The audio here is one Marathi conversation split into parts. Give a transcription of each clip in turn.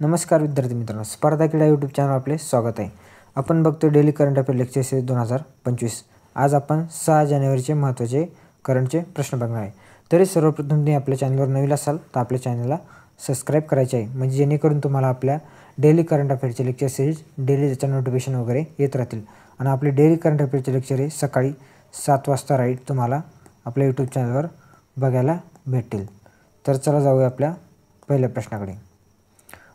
नमस्कार विद्यार्थी मित्रांनो, स्पर्धा क्रीडा यूट्यूब चॅनल आपले स्वागत आहे. आपण बघतो daily current affair lecture series 2025. आज आपण 6 जानेवारीचे महत्त्वाचे करंटचे प्रश्न बघणार आहे. तरी सर्वप्रथम तुम्ही आपल्या चॅनलवर नवीन असाल तर आपल्या चॅनलला सबस्क्राईब करायचे आहे, म्हणजे जेणेकरून तुम्हाला आपल्या डेली करंट अफेअरचे लेक्चर सिरीज डेली त्याचं नोटिफिकेशन वगैरे येत राहतील. आणि आपले डेली करंट अफेअरचे लेक्चर हे सकाळी 7 वाजता राईट तुम्हाला आपल्या यूट्यूब चॅनलवर बघायला भेटतील. तर चला जाऊया आपल्या पहिल्या प्रश्नाकडे.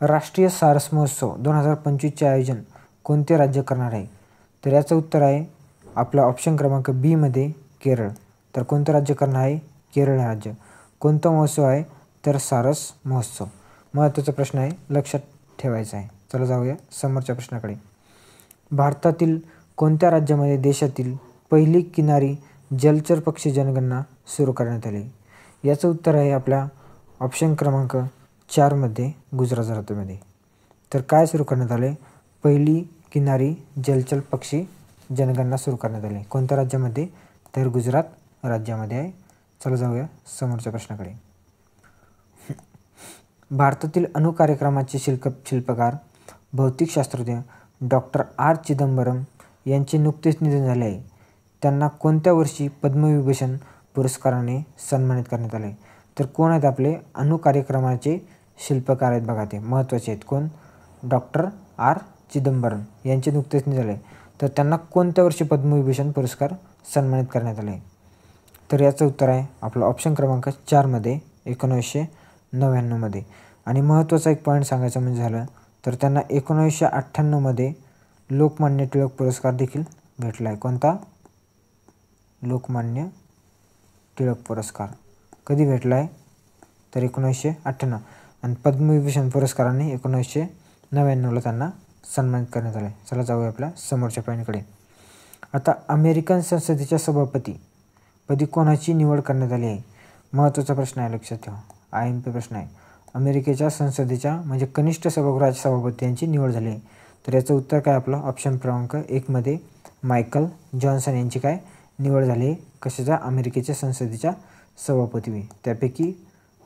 राष्ट्रीय सारस महोत्सव 2025चे आयोजन कोणते राज्य करणार आहे? तर याचं उत्तर आहे आपला ऑप्शन क्रमांक बी मध्ये केरळ. तर कोणतं राज्य करणार आहे? केरळ हे राज्य. कोणता महोत्सव आहे? तर सारस महोत्सव. महत्त्वाचा प्रश्न आहे, लक्षात ठेवायचा आहे. चला जाऊया समोरच्या प्रश्नाकडे. भारतातील कोणत्या राज्यामध्ये देशातील पहिली किनारी जलचर पक्षी जनगणना सुरू करण्यात आली? याचं उत्तर आहे आपल्या ऑप्शन क्रमांक 4 मध्ये गुजरात राज्यामध्ये. तर काय सुरू करण्यात आले? पहिली किनारी जलचर पक्षी जनगणना सुरू करण्यात आली. कोणत्या राज्यामध्ये? तर गुजरात राज्यामध्ये आहे. चला जाऊया समोरच्या प्रश्नाकडे. भारतातील अणु कार्यक्रमाचे शिल्पकार भौतिकशास्त्रज्ञ डॉक्टर आर चिदंबरम यांचे नुकतेच निधन झाले आहे. त्यांना कोणत्या वर्षी पद्मविभूषण पुरस्काराने सन्मानित करण्यात आले? तर कोण आहेत आपले अणु कार्यक्रमाचे शिल्पकार आहेत बघा, ते महत्त्वाचे आहेत. कोण? डॉक्टर आर चिदंबरम यांचे नुकतेच निधन झाले. तर त्यांना कोणत्या वर्षी पद्मविभूषण पुरस्कार सन्मानित करण्यात आले? तर याचं उत्तर आहे आपलं ऑप्शन क्रमांक 4 मध्ये 1999 मध्ये. आणि महत्त्वाचा एक पॉईंट सांगायचं म्हणजे झालं तर त्यांना 1998 मध्ये लोकमान्य टिळक पुरस्कार देखील भेटला आहे. कोणता? लोकमान्य टिळक पुरस्कार. कधी भेटला आहे? तर 1998. आणि पद्मविभूषण पुरस्काराने 1999ला त्यांना सन्मानित करण्यात आले. चला जाऊया आपल्या समोरच्या पॉईंटकडे. आता अमेरिकन संसदेच्या सभापतीपदी कोणाची निवड करण्यात आली आहे? महत्त्वाचा प्रश्न आहे, लक्षात ठेवा. IMP प्रश्न आहे. अमेरिकेच्या संसदेच्या म्हणजे कनिष्ठ सभागृहाच्या सभापती यांची निवड झाली आहे. तर याचं उत्तर काय आपलं ऑप्शन क्रमांक 1 मध्ये मायकल जॉन्सन यांची काय निवड झाली आहे? कशाच्या? अमेरिकेच्या संसदेच्या सभापती. त्यापैकी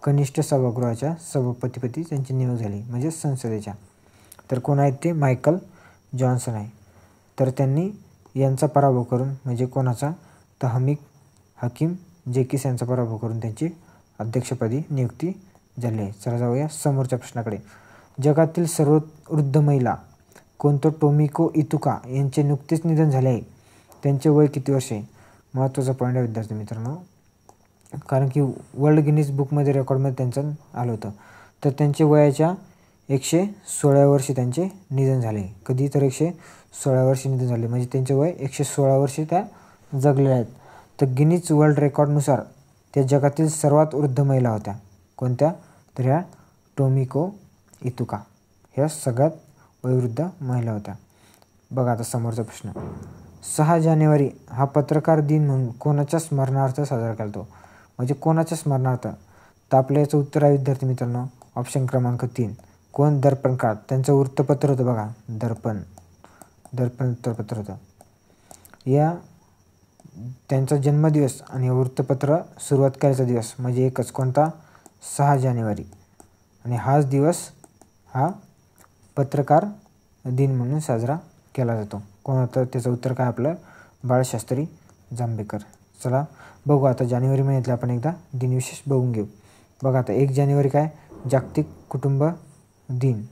कनिष्ठ सभागृहाच्या सभापतीपदी त्यांची निवड झाली म्हणजे संसदेच्या. तर कोण आहेत ते? मायकल जॉन्सन आहे. तर त्यांनी यांचा पराभव करून म्हणजे कोणाचा? तर हकीम जेकिस यांचा पराभव करून त्यांची अध्यक्षपदी नियुक्ती झाली आहे. चला जाऊया समोरच्या प्रश्नाकडे. जगातील सर्वात वृद्ध महिला कोणतं? टोमिको इतुका यांचे नुकतेच निधन झाले आहे. त्यांचे वय किती वर्ष आहे? महत्त्वाचा पॉईंट आहे विद्यार्थी मित्रांनो, कारण की वर्ल्ड गिनीज बुकमध्ये रेकॉर्डमध्ये त्यांचं आलं होतं. तर त्यांचे वयाच्या 116 वर्षी त्यांचे निधन झाले. कधी? तर 116 वर्षी निधन झाले म्हणजे त्यांचे वय 116 वर्षी त्या जगलेल्या आहेत. तर गिनीज वर्ल्ड रेकॉर्डनुसार त्या जगातील सर्वात वृद्ध महिला होत्या. कोणत्या? तर ह्या टोमिको इतुका ह्या सगळ्यात वयोवृद्ध महिला होत्या. बघा आता समोरचा प्रश्न. 6 जानेवारी हा पत्रकार दिन म्हणून कोणाच्या स्मरणार्थ साजरा केला जातो? म्हणजे कोणाच्या स्मरणार्थ? तर आपल्या याचं उत्तर आहे विद्यार्थी मित्रांनो ऑप्शन क्रमांक 3. कोण? दर्पणकार. त्यांचं वृत्तपत्र होतं बघा, दर्पण वृत्तपत्र होतं. या त्यांचा जन्मदिवस आणि वृत्तपत्र सुरुवात करायचा दिवस म्हणजे एकच. कोणता? 6 जानेवारी. आणि हाच दिवस हा पत्रकार दिन म्हणून साजरा केला जातो. कोण होतं? त्याचं उत्तर काय आपलं? बाळशास्त्री जांभेकर. चला बघू आता जानेवारी महिन्यातले आपण एकदा दिनविशेष बघून घेऊ. बघा आता 1 जानेवारी काय? जागतिक कुटुंब दिन.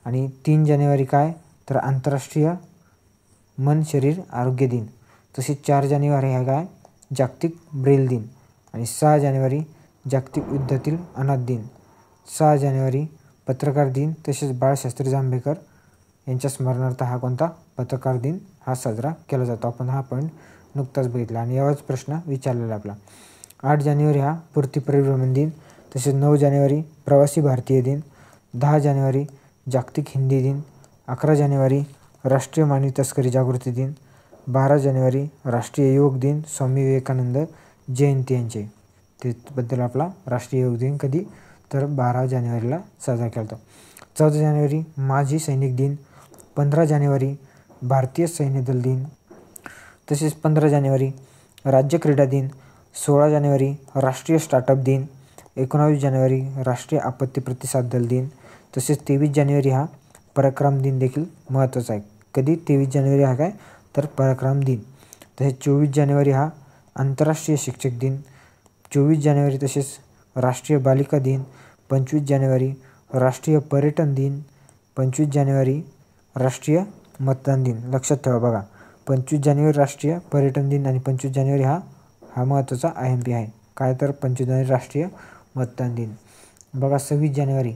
आणि 3 जानेवारी काय? तर आंतरराष्ट्रीय मन शरीर आरोग्य दिन. तसेच 4 जानेवारी हा काय? जागतिक ब्रेल दिन. आणि 6 जानेवारी जागतिक युद्धातील अनाथ दिन. 6 जानेवारी पत्रकार दिन. तसेच बाळशास्त्री जांभेकर यांच्या स्मरणार्थ हा कोणता? पत्रकार दिन हा साजरा केला जातो. आपण हा पॉईंट नुकताच बघितला आणि यावाच प्रश्न विचारलेला आपला. 8 जानेवारी हा पृथ्वी परिभ्रमण दिन. तसेच 9 जानेवारी प्रवासी भारतीय दिन. 10 जानेवारी जागतिक हिंदी दिन. 11 जानेवारी राष्ट्रीय मानवी तस्करी जागृती दिन. 12 जानेवारी राष्ट्रीय योग दिन. स्वामी विवेकानंद जयंती यांचे त्याबद्दल आपला राष्ट्रीय योग दिन कधी? तर 12 जानेवारीला साजरा केला जातो. 14 जानेवारी माजी सैनिक दिन. 15 जानेवारी भारतीय सैन्य दल दिन. तसेच 15 जानेवारी राज्य क्रीडा दिन. 16 जानेवारी राष्ट्रीय स्टार्टअप दिन. 19 जानेवारी राष्ट्रीय आपत्ती प्रतिसाद दल दिन. तसेच 23 जानेवारी हा पराक्रम दिन देखील महत्त्वाचा आहे. कधी 23 जानेवारी हा काय तर पराक्रम दिन. तसेच 24 जानेवारी हा आंतरराष्ट्रीय शिक्षक दिन. 24 जानेवारी तसेच राष्ट्रीय बालिका दिन. 25 जानेवारी राष्ट्रीय पर्यटन दिन. 25 जानेवारी राष्ट्रीय मतदान दिन. लक्षात ठेवा बघा, 25 जानेवारी राष्ट्रीय पर्यटन दिन आणि 25 जानेवारी हा महत्त्वाचा IMP आहे. काय तर 25 जानेवारी राष्ट्रीय मतदान दिन. बघा 26 जानेवारी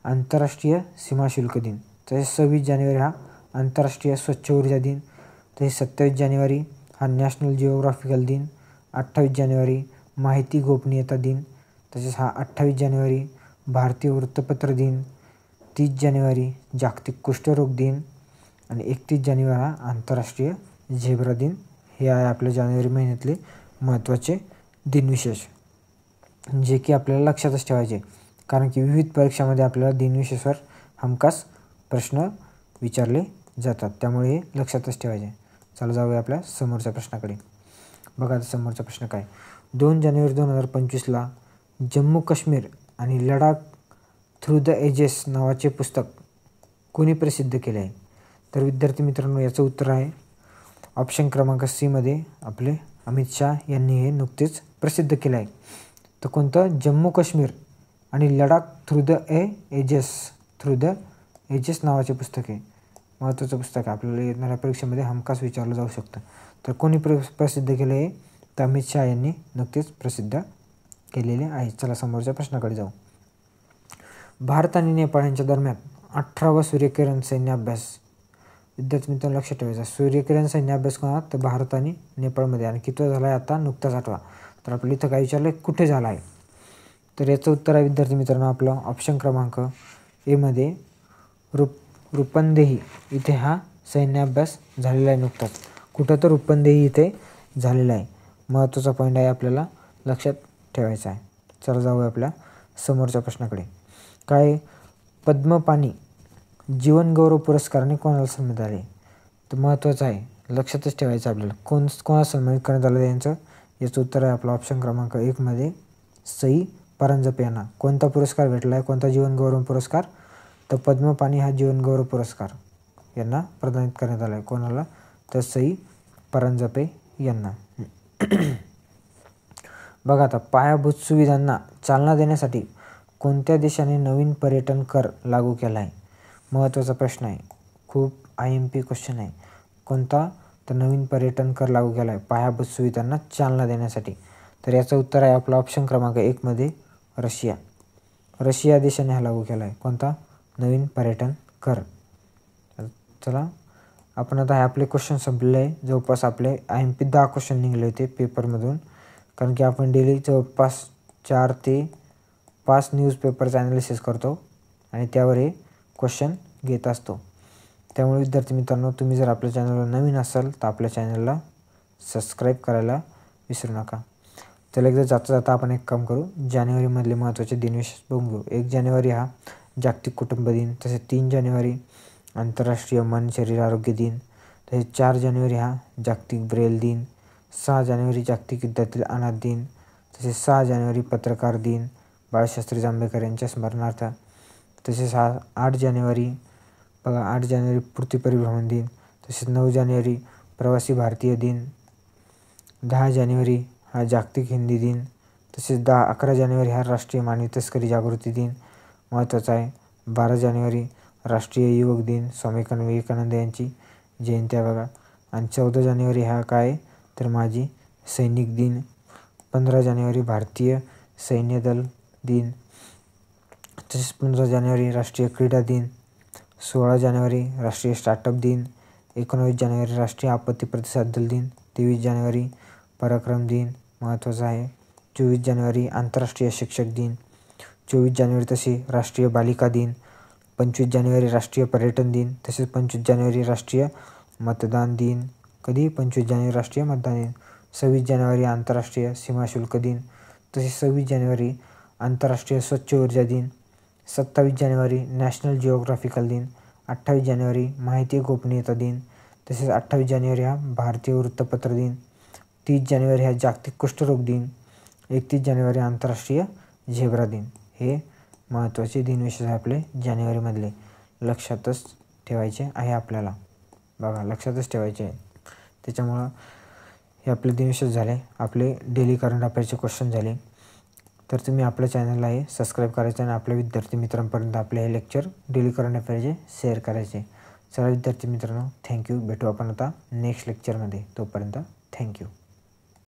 आंतरराष्ट्रीय सीमाशुल्क दिन. तसेच 26 जानेवारी हा आंतरराष्ट्रीय स्वच्छ ऊर्जा दिन. तसेच 27 जानेवारी हा नॅशनल जिओग्राफिकल दिन. 28 जानेवारी माहिती गोपनीयता दिन. तसेच हा 28 जानेवारी भारतीय वृत्तपत्र दिन. 30 जानेवारी जागतिक कुष्ठरोग दिन आणि 31 जानेवारी हा आंतरराष्ट्रीय झेब्रा दिन. हे आहे आपल्या जानेवारी महिन्यातले महत्त्वाचे दिनविशेष, जे की आपल्याला लक्षातच ठेवायचे, कारण की विविध परीक्षामध्ये आपल्याला दिनविशेषावर हमखास प्रश्न विचारले जातात, त्यामुळे हे लक्षातच ठेवायचे. चला जाऊया आपल्या समोरच्या प्रश्नाकडे. बघा आता समोरचा प्रश्न काय. 2 जानेवारी 2025ला जम्मू काश्मीर आणि लडाख थ्रू द एजेस नावाचे पुस्तक कोणी प्रसिद्ध केले आहे? तर विद्यार्थी मित्रांनो, याचं उत्तर आहे ऑप्शन क्रमांक C मध्ये आपले अमित शाह यांनी हे नुकतेच प्रसिद्ध केलं आहे. तर कोणतं? जम्मू काश्मीर आणि लडाख थ्रू द एजेस नावाचे पुस्तक आहे. महत्त्वाचं पुस्तक आहे, आपल्याला येणाऱ्या परीक्षेमध्ये हमखास विचारलं जाऊ शकतं. तर कोणी प्रसिद्ध केलं आहे? तर अमित शाह यांनी नुकतेच प्रसिद्ध केलेले आहे. चला समोरच्या प्रश्नाकडे जाऊ. भारत आणि नेपाळ यांच्या दरम्यान 18वा सूर्यकिरण सैन्य अभ्यास. विद्यार्थी मित्रांनो लक्षात ठेवायचा, सूर्यकिरण सैन्य अभ्यास कोणात? तर भारत आणि नेपाळमध्ये. आणि किती झाला आहे आता? नुकताच 8वा. तर आपल्याला इथं काय विचारलं आहे? कुठे झाला आहे? तर याचं उत्तर आहे विद्यार्थी मित्रांनो आपलं ऑप्शन क्रमांक A मध्ये रुपंदेही इथे हा सैन्य अभ्यास झालेला आहे नुकताच. कुठं? तर रुपंदेही इथे झालेला आहे. महत्त्वाचा पॉईंट आहे, आपल्याला लक्षात ठेवायचा आहे. चला जाऊया आपल्या समोरच्या प्रश्नाकडे. काय? पद्मपाणी जीवनगौरव पुरस्काराने कोणाला सन्मानित आले? तर महत्त्वाचं आहे, लक्षातच ठेवायचं आपल्याला. कोणाला सन्मानित करण्यात आलं यांचं? याचं उत्तर आहे आपलं ऑप्शन क्रमांक 1 मध्ये सई परांजपे यांना. कोणता पुरस्कार भेटला आहे? कोणता जीवनगौरव पुरस्कार? तर पद्मपाणी हा जीवनगौरव पुरस्कार यांना प्रदान करण्यात आला आहे. कोणाला? तर सई परांजपे यांना. बघा आता, पायाभूत सुविधांना चालना देण्यासाठी कोणत्या देशाने नवीन पर्यटन कर लागू केला आहे? महत्त्वाचा प्रश्न आहे, खूप IMP क्वेश्चन आहे. कोणता? तर नवीन पर्यटन कर लागू केला आहे पायाभूत सुविधांना चालना देण्यासाठी. तर याचं उत्तर आहे आपला ऑप्शन क्रमांक 1 मध्ये रशिया. रशिया देशाने हा लागू केला आहे. कोणता? नवीन पर्यटन कर. चला आपण आता आपले क्वेश्चन संपलेले आहे. जवळपास आपले IMP 10 क्वेश्चन निघले होते पेपरमधून, कारण की आपण डेली जवळपास 4 ते 5 न्यूजपेपरचं ॲनालिसिस करतो आणि त्यावर हे क्वेश्चन घेत असतो. त्यामुळे विद्यार्थी मित्रांनो, तुम्ही जर आपल्या चॅनलला नवीन असाल तर आपल्या चॅनलला सबस्क्राईब करायला विसरू नका. चला एकदा जाता जाता आपण एक काम करू, जानेवारीमधले महत्त्वाचे दिनविशेष बघून घेऊ. 1 जानेवारी हा जागतिक कुटुंब दिन. तसेच 3 जानेवारी आंतरराष्ट्रीय मन शरीर आरोग्य दिन. तसेच 4 जानेवारी हा जागतिक ब्रेल दिन. 6 जानेवारी जागतिक युद्धातील अनाथ दिन. तसेच 6 जानेवारी पत्रकार दिन बाळशास्त्री जांभेकर यांच्या स्मरणार्थ. तसेच 8 जानेवारी बघा 8 जानेवारी पृथ्वी परिभ्रमण दिन. तसेच 9 जानेवारी प्रवासी भारतीय दिन. 10 जानेवारी हा जागतिक हिंदी दिन. तसेच 11 जानेवारी हा राष्ट्रीय मानवी तस्करी जागृती दिन महत्त्वाचा आहे. 12 जानेवारी राष्ट्रीय युवक दिन, स्वामी विवेकानंद यांची जयंती आहे बघा. आणि 14 जानेवारी हा काय? तर माजी सैनिक दिन. 15 जानेवारी भारतीय सैन्य दल दिन. तसेच 15 जानेवारी राष्ट्रीय क्रीडा दिन. 16 जानेवारी राष्ट्रीय स्टार्टअप दिन. 19 जानेवारी राष्ट्रीय आपत्ती प्रतिसाद दल दिन. 23 जानेवारी पराक्रम दिन महत्त्वाचा आहे. 24 जानेवारी आंतरराष्ट्रीय शिक्षक दिन. 24 जानेवारी तसे राष्ट्रीय बालिका दिन. 25 जानेवारी राष्ट्रीय पर्यटन दिन. तसेच 25 जानेवारी राष्ट्रीय मतदान दिन. कधी? 25 जानेवारी राष्ट्रीय मतदान दिन. 26 जानेवारी आंतरराष्ट्रीय सीमाशुल्क दिन. तसेच 26 जानेवारी आंतरराष्ट्रीय स्वच्छ ऊर्जा दिन. 27 जानेवारी नॅशनल जिओग्राफिकल दिन. 28 जानेवारी माहिती गोपनीयता दिन. तसेच 28 जानेवारी हा भारतीय वृत्तपत्र दिन. 30 जानेवारी हा जागतिक कुष्ठरोग दिन. 31 जानेवारी आंतरराष्ट्रीय झेब्रा दिन. हे महत्त्वाचे दिनविशेष आपले जानेवारीमधले लक्षातच ठेवायचे आहे आपल्याला. बघा लक्षातच ठेवायचे आहे. त्याच्यामुळं हे आपले दिनविशेष झाले, आपले डेली करंट अफेअरचे क्वेश्चन झाले. तर तुम्ही आपल्या चॅनलला हे सबस्क्राईब करायचं आणि आपल्या विद्यार्थी मित्रांपर्यंत आपले हे लेक्चर डेली करंट अफेअरचे शेअर करायचे. चला विद्यार्थी मित्रांनो, थँक्यू. भेटू आपण आता नेक्स्ट लेक्चरमध्ये. तोपर्यंत थँक्यू.